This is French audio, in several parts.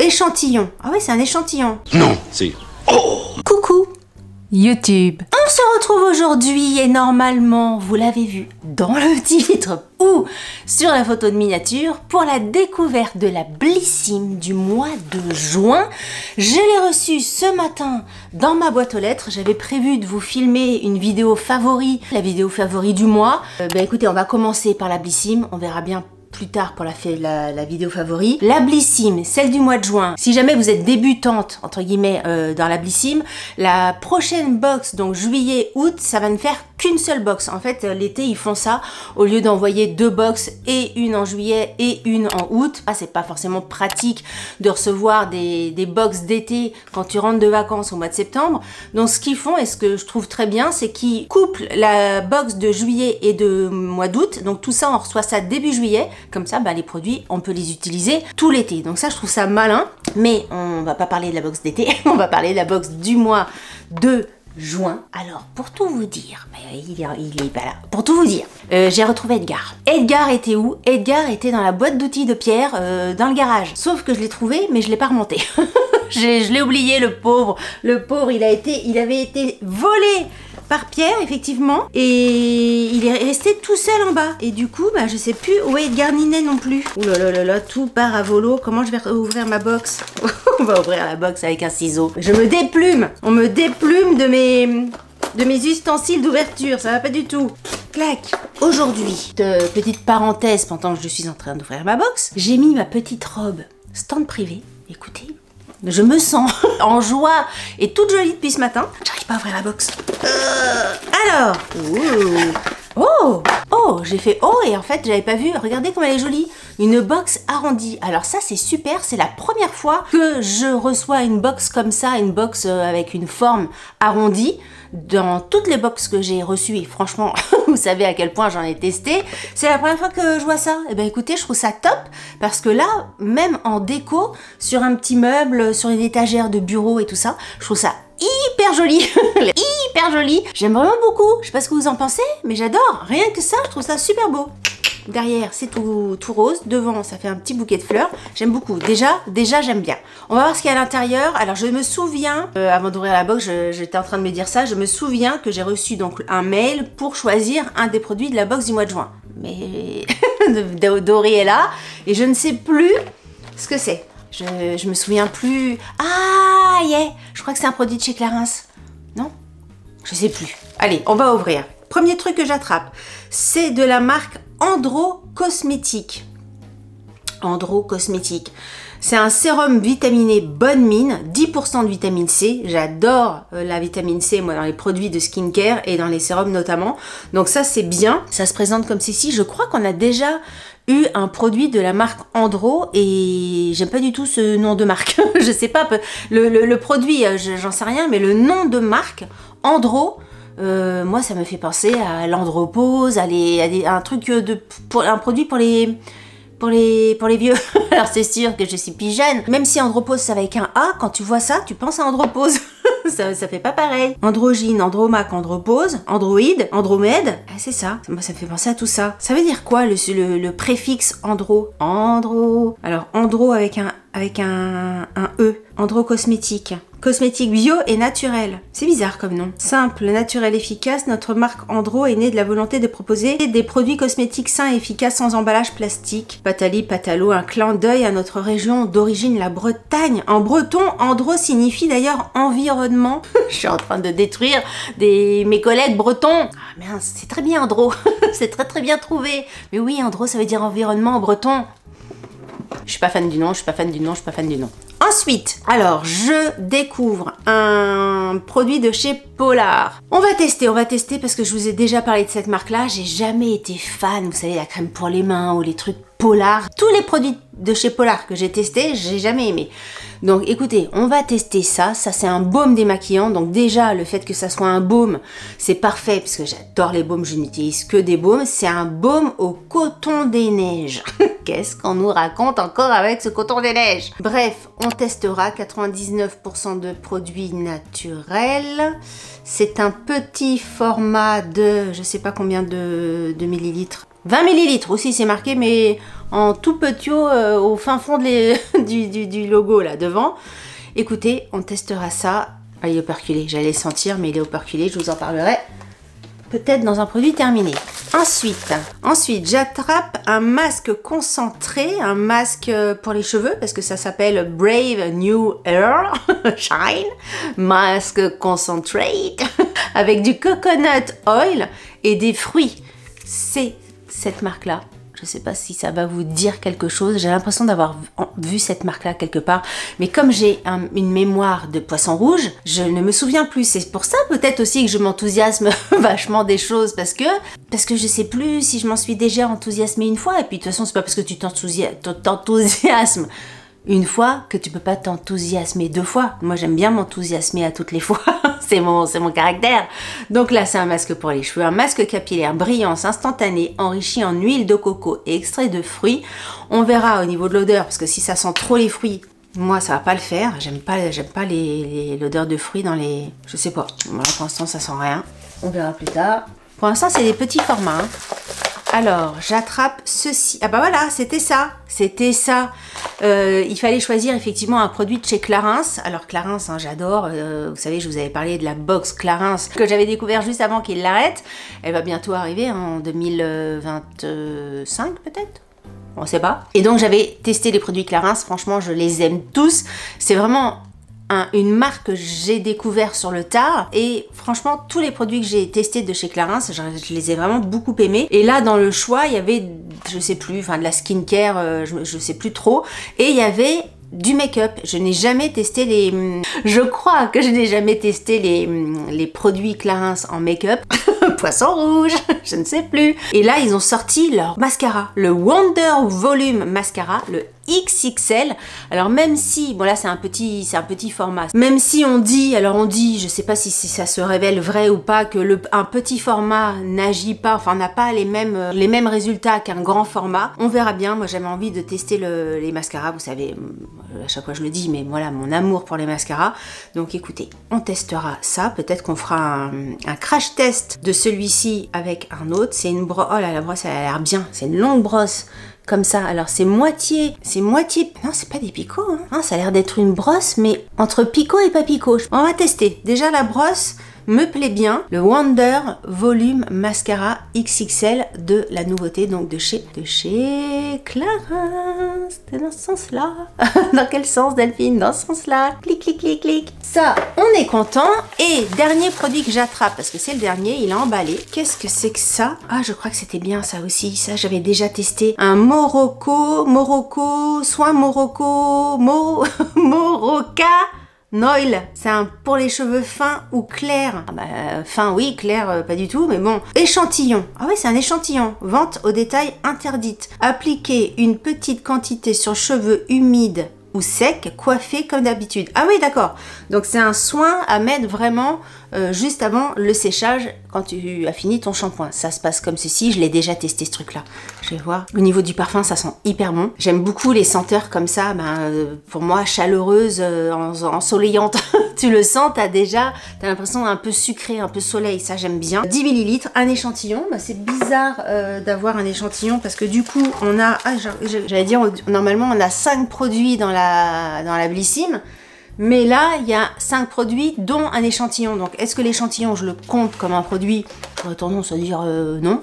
échantillon. Ah oui, c'est un échantillon. Non, c'est... Oh! Coucou YouTube. On se retrouve aujourd'hui et normalement, vous l'avez vu dans le titre ou sur la photo de miniature, pour la découverte de la Blissim du mois de juin. Je l'ai reçue ce matin dans ma boîte aux lettres. J'avais prévu de vous filmer une vidéo favori, la vidéo favori du mois. Écoutez, on va commencer par la Blissim, on verra bien plus tard pour la vidéo favori. La Blissim, celle du mois de juin. Si jamais vous êtes débutante, entre guillemets, dans la Blissim, la prochaine box, donc juillet-août, ça va ne faire qu'une seule box. En fait, l'été, ils font ça. Au lieu d'envoyer 2 box, et une en juillet et une en août. Ah, c'est pas forcément pratique de recevoir des box d'été quand tu rentres de vacances au mois de septembre. Donc, ce qu'ils font, et ce que je trouve très bien, c'est qu'ils couplent la box de juillet et de mois d'août. Donc, tout ça, on reçoit ça début juillet. Comme ça, les produits, on peut les utiliser tout l'été. Donc ça, je trouve ça malin. Mais on va pas parler de la box d'été, on va parler de la box du mois de juin. Alors, pour tout vous dire, il est pas là. Pour tout vous dire, j'ai retrouvé Edgar. Edgar était où? Edgar était dans la boîte d'outils de Pierre, dans le garage. Sauf que je l'ai trouvé, mais je l'ai pas remonté. Je l'ai oublié, le pauvre. Le pauvre, il avait été volé par Pierre, effectivement, et il est resté tout seul en bas. Et du coup, je sais plus où est Edgar Ninet non plus. Ouh là là là là, tout part à volo. Comment je vais ouvrir ma box? On va ouvrir la box avec un ciseau. Je me déplume. On me déplume de mes ustensiles d'ouverture. Ça va pas du tout. Clac. Aujourd'hui, petite parenthèse pendant que je suis en train d'ouvrir ma box, j'ai mis ma petite robe stand privé. Écoutez. Je me sens en joie et toute jolie depuis ce matin. J'arrive pas à ouvrir la box. Alors, oh, j'ai fait oh et en fait j'avais pas vu. Regardez comme elle est jolie. Une box arrondie. Alors ça c'est super. C'est la première fois que je reçois une box comme ça, une box avec une forme arrondie. Dans toutes les box que j'ai reçues, et franchement, vous savez à quel point j'en ai testé, c'est la première fois que je vois ça. Et écoutez, je trouve ça top, parce que là, même en déco, sur un petit meuble, sur une étagère de bureau et tout ça, je trouve ça hyper joli. Hyper joli. J'aime vraiment beaucoup. Je sais pas ce que vous en pensez, mais j'adore. Rien que ça, je trouve ça super beau. Derrière, c'est tout rose. Devant, ça fait un petit bouquet de fleurs. J'aime beaucoup. Déjà, j'aime bien. On va voir ce qu'il y a à l'intérieur. Alors, je me souviens, avant d'ouvrir la box, j'étais en train de me dire ça. Je me souviens que j'ai reçu donc un mail pour choisir un des produits de la box du mois de juin. Mais Dory est là et je ne sais plus ce que c'est. Je me souviens plus. Ah, yeah. Je crois que c'est un produit de chez Clarins. Non? Je sais plus. Allez, on va ouvrir. Premier truc que j'attrape, c'est de la marque Andro Cosmétique. Andro Cosmétique. C'est un sérum vitaminé bonne mine, 10% de vitamine C. J'adore la vitamine C, moi, dans les produits de skincare et dans les sérums notamment. Donc ça, c'est bien. Ça se présente comme ceci. Je crois qu'on a déjà eu un produit de la marque Andro et j'aime pas du tout ce nom de marque. Je sais pas, le produit, j'en sais rien, mais le nom de marque, Andro, moi ça me fait penser à l'andropause, à un truc un produit pour les vieux. Alors c'est sûr que je suis plus jeune. Même si andropause ça va avec un A, quand tu vois ça, tu penses à andropause. ça fait pas pareil. Androgyne, andromaque, andropause, androïde, andromède. Ah, c'est ça. Moi ça me fait penser à tout ça. Ça veut dire quoi le préfixe andro? Andro. Alors andro avec un E. Andro Cosmétique. Cosmétique bio et naturel. C'est bizarre comme nom. Simple, naturel, efficace, notre marque Andro est née de la volonté de proposer des produits cosmétiques sains et efficaces sans emballage plastique. Patali, patalo, un clin d'œil à notre région d'origine, la Bretagne. En breton, Andro signifie d'ailleurs environnement. Je suis en train de détruire mes collègues bretons. Ah mince, c'est très bien Andro. C'est très bien trouvé. Mais oui, Andro ça veut dire environnement en breton. Je suis pas fan du nom, je suis pas fan du nom, je suis pas fan du nom. Ensuite, alors je découvre un produit de chez Polar. On va tester parce que je vous ai déjà parlé de cette marque-là. J'ai jamais été fan, vous savez, la crème pour les mains ou les trucs Polar. Tous les produits de chez Polar que j'ai testés, j'ai jamais aimé. Donc écoutez, on va tester ça. Ça c'est un baume démaquillant. Donc déjà, le fait que ça soit un baume, c'est parfait parce que j'adore les baumes, je n'utilise que des baumes. C'est un baume au coton des neiges. Qu'est-ce qu'on nous raconte encore avec ce coton des neiges? Bref, on testera 99% de produits naturels. C'est un petit format de, je sais pas combien de millilitres. 20 millilitres aussi, c'est marqué, mais en tout petit au fin fond du logo là devant. Écoutez, on testera ça. Ah, il est operculé, j'allais le sentir, mais il est operculé, je vous en parlerai peut-être dans un produit terminé. Ensuite, j'attrape un masque concentré, un masque pour les cheveux, parce que ça s'appelle Brave New Hair Shine Mask Concentrate, avec du coconut oil et des fruits. C'est cette marque-là. Je ne sais pas si ça va vous dire quelque chose. J'ai l'impression d'avoir vu cette marque-là quelque part. Mais comme j'ai une mémoire de poisson rouge, je ne me souviens plus. C'est pour ça peut-être aussi que je m'enthousiasme vachement des choses. Parce que je ne sais plus si je m'en suis déjà enthousiasmée une fois. Et puis de toute façon, c'est pas parce que tu t'enthousiasmes une fois que tu peux pas t'enthousiasmer deux fois. Moi, j'aime bien m'enthousiasmer à toutes les fois. c'est mon caractère. Donc là, c'est un masque pour les cheveux. Un masque capillaire, brillance instantanée, enrichi en huile de coco et extrait de fruits. On verra au niveau de l'odeur, parce que si ça sent trop les fruits, moi, ça va pas le faire. J'aime pas l'odeur de fruits dans les... Je sais pas. Voilà, pour l'instant, ça sent rien. On verra plus tard. Pour l'instant, c'est des petits formats. Hein. Alors, j'attrape ceci. Ah bah voilà, c'était ça. Il fallait choisir effectivement un produit de chez Clarins. Alors Clarins, hein, j'adore. Vous savez, je vous avais parlé de la box Clarins que j'avais découvert juste avant qu'il l'arrête. Elle va bientôt arriver en 2025 peut-être. On sait pas. Et donc j'avais testé les produits Clarins. Franchement, je les aime tous. C'est vraiment une marque que j'ai découvert sur le tard, et franchement tous les produits que j'ai testés de chez Clarins, je les ai vraiment beaucoup aimés. Et là dans le choix il y avait, je sais plus, enfin de la skincare, je sais plus trop, et il y avait du make-up. Je n'ai jamais testé je crois que je n'ai jamais testé les produits Clarins en make-up. Poisson rouge, je ne sais plus. Et là, ils ont sorti leur mascara, le Wonder Volume Mascara, le XXL. Alors même si, bon là c'est un petit format, même si on dit, je sais pas si ça se révèle vrai ou pas, que un petit format n'agit pas, enfin n'a pas les mêmes résultats qu'un grand format, on verra bien. Moi j'avais envie de tester les mascaras, vous savez, à chaque fois je le dis, mais voilà mon amour pour les mascaras. Donc écoutez, on testera ça, peut-être qu'on fera un crash test de celui-ci avec un autre. C'est une brosse, oh là la brosse elle a l'air bien, c'est une longue brosse. Comme ça, alors c'est moitié, non c'est pas des picots, hein. Ah, ça a l'air d'être une brosse, mais entre picot et pas picot. On va tester, déjà la brosse me plaît bien, le Wonder Volume Mascara XXL de la nouveauté, donc de chez Clarins. C'était dans ce sens-là. Dans quel sens Delphine? Dans ce sens-là. Clic, clic, clic, clic. Ça, on est content. Et dernier produit que j'attrape, parce que c'est le dernier, il est emballé. Qu'est-ce que c'est que ça? Ah, je crois que c'était bien ça aussi. Ça, j'avais déjà testé. Un Morocca Noil, c'est un pour les cheveux fins ou clairs. Ah bah, fin oui, clair pas du tout, mais bon. Échantillon. Ah oui, c'est un échantillon. Vente au détail interdite. Appliquez une petite quantité sur cheveux humides ou secs, coiffés comme d'habitude. Ah oui, d'accord. Donc c'est un soin à mettre vraiment juste avant le séchage quand tu as fini ton shampoing. Ça se passe comme ceci. Je l'ai déjà testé ce truc-là. Je vais voir. Au niveau du parfum, ça sent hyper bon. J'aime beaucoup les senteurs comme ça. Pour moi, chaleureuse, ensoleillante. Tu le sens, t'as l'impression un peu sucré, un peu soleil. Ça, j'aime bien. 10 ml, un échantillon. C'est bizarre d'avoir un échantillon parce que du coup, on a, j'allais dire, normalement, on a 5 produits dans la Blissim. Mais là, il y a 5 produits, dont un échantillon. Donc, est-ce que l'échantillon, je le compte comme un produit? J'aurais tendance à dire non.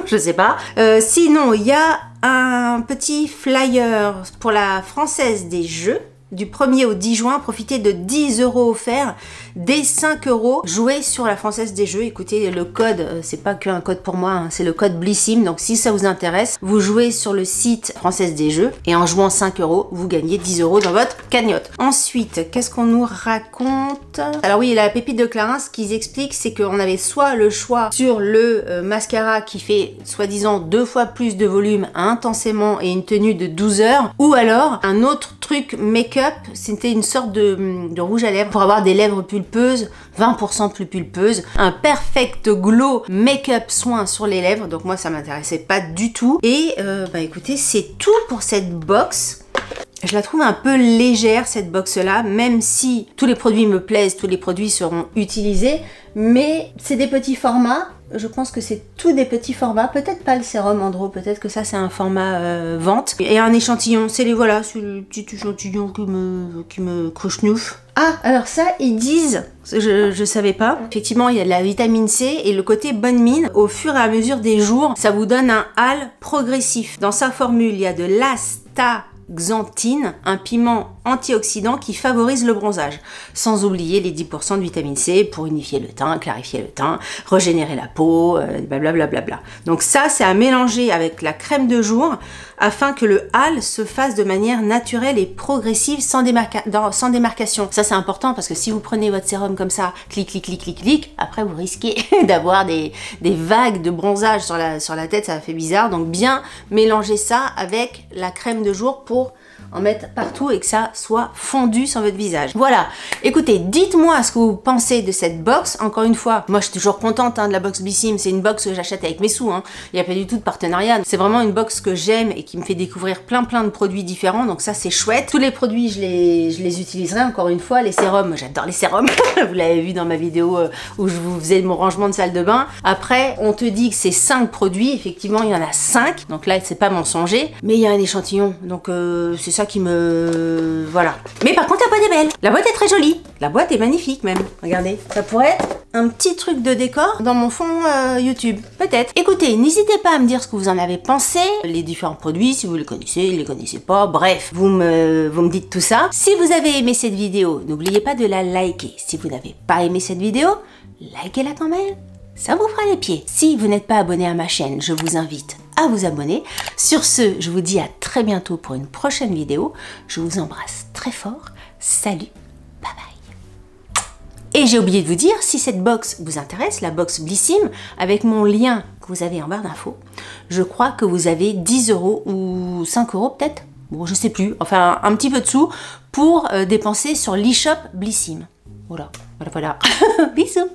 Je sais pas. Sinon, il y a un petit flyer pour la Française des Jeux. Du 1er au 10 juin, profitez de 10 € offerts, des 5 €. Jouez sur la Française des Jeux. Écoutez, le code, c'est pas qu'un code pour moi, hein, c'est le code Blissim. Donc si ça vous intéresse, vous jouez sur le site Française des Jeux et en jouant 5 €, vous gagnez 10 € dans votre cagnotte. Ensuite, qu'est-ce qu'on nous raconte? Alors oui, la pépite de Clarins, ce qu'ils expliquent, c'est qu'on avait soit le choix sur le mascara qui fait soi-disant 2 fois plus de volume intensément et une tenue de 12 heures, ou alors un autre truc make-up. C'était une sorte de rouge à lèvres pour avoir des lèvres pulpeuses, 20% plus pulpeuses, un perfect glow make-up soin sur les lèvres. Donc moi ça m'intéressait pas du tout. Et écoutez, c'est tout pour cette box. Je la trouve un peu légère cette box là, même si tous les produits me plaisent, tous les produits seront utilisés, mais c'est des petits formats Je pense que c'est tout des petits formats. Peut-être pas le sérum Andro, peut-être que ça c'est un format vente. Et un échantillon, c'est les voilà, c'est le petit échantillon qui me crochenouffe. Ah, alors ça, ils disent, je savais pas, effectivement il y a de la vitamine C et le côté bonne mine, au fur et à mesure des jours, ça vous donne un hâle progressif. Dans sa formule, il y a de l'astaxanthine, un piment antioxydant qui favorise le bronzage, sans oublier les 10% de vitamine C pour unifier le teint, clarifier le teint, régénérer la peau, blablabla. Donc ça, c'est à mélanger avec la crème de jour afin que le hâle se fasse de manière naturelle et progressive sans démarcation. Ça, c'est important parce que si vous prenez votre sérum comme ça, clic, clic, clic, clic, clic, après vous risquez d'avoir des vagues de bronzage sur la tête, ça fait bizarre. Donc bien mélanger ça avec la crème de jour pour en mettre partout et que ça soit fondu sur votre visage. Voilà, écoutez, dites-moi ce que vous pensez de cette box. Encore une fois, moi je suis toujours contente de la box Blissim, c'est une box que j'achète avec mes sous, il n'y a pas du tout de partenariat. C'est vraiment une box que j'aime et qui me fait découvrir plein de produits différents, donc ça c'est chouette. Tous les produits, je les utiliserai encore une fois. Les sérums, j'adore les sérums, vous l'avez vu dans ma vidéo où je vous faisais mon rangement de salle de bain. Après, on te dit que c'est 5 produits, effectivement il y en a 5, donc là c'est pas mensonger, mais il y a un échantillon, donc c'est ça qui me... voilà. Mais par contre la boîte est belle, la boîte est très jolie, la boîte est magnifique même, regardez. Ça pourrait être un petit truc de décor dans mon fond YouTube, peut-être. Écoutez, n'hésitez pas à me dire ce que vous en avez pensé, les différents produits, si vous les connaissez pas, bref, vous me dites tout ça. Si vous avez aimé cette vidéo, n'oubliez pas de la liker. Si vous n'avez pas aimé cette vidéo, likez-la quand même, ça vous fera les pieds. Si vous n'êtes pas abonné à ma chaîne, je vous invite à vous abonner. Sur ce, je vous dis à très bientôt pour une prochaine vidéo. Je vous embrasse très fort. Salut, bye bye. Et j'ai oublié de vous dire, si cette box vous intéresse, la box Blissim, avec mon lien que vous avez en barre d'infos, je crois que vous avez 10 € ou 5 € peut-être, bon je sais plus, enfin un petit peu de sous pour dépenser sur l'e-shop Blissim. Voilà. Bisous.